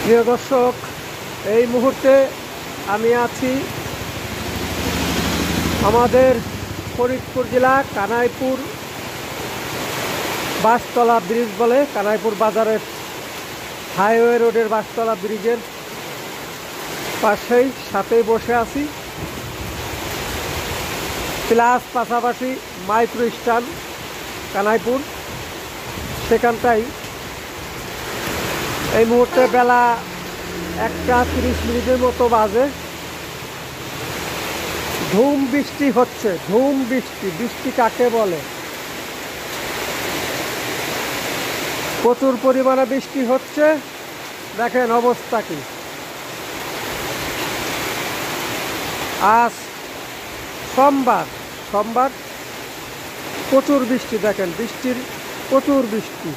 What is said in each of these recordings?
প্রিয় দর্শক, এই মুহূর্তে আমি আছি আমাদের ফরিদপুর জেলা কানাইপুর বাসতলা ব্রিজ বলে, কানাইপুর বাজারের হাইওয়ে রোডের বাসতলা ব্রিজের সাথেই বসে আছি। প্লাস পাশাপাশি মাইক্রো স্ট্যান্ড কানাইপুর, সেখানটাই এই মুহূর্তে বেলা 1:30 মতো বাজে। ধুম বৃষ্টি হচ্ছে, ধুম বৃষ্টি। বৃষ্টি কাকে বলে? প্রচুর পরিমাণে বৃষ্টি হচ্ছে, দেখেন অবস্থা কি। আজ সোমবার প্রচুর বৃষ্টি, দেখেন বৃষ্টির প্রচুর বৃষ্টি।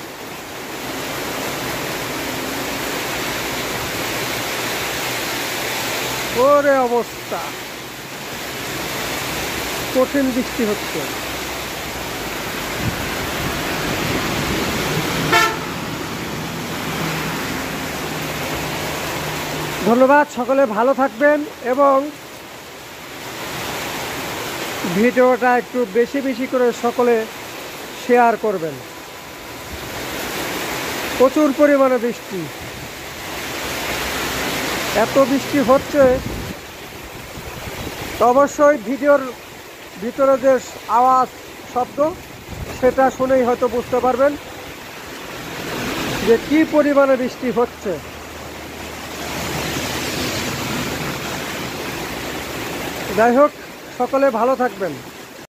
ওরে অবস্থা, কঠিন বৃষ্টি হচ্ছে। ধন্যবাদ, সকলে ভালো থাকবেন এবং ভিডিওটা একটু বেশি বেশি করে সকলে শেয়ার করবেন। প্রচুর পরিমাণে বৃষ্টি, এত বৃষ্টি হচ্ছে, অবশ্যই ভিডিওর ভিতরে যে আওয়াজ শব্দ সেটা শুনেই হয়তো বুঝতে পারবেন যে কি পরিমাণে বৃষ্টি হচ্ছে। যাই হোক, সকলে ভালো থাকবেন।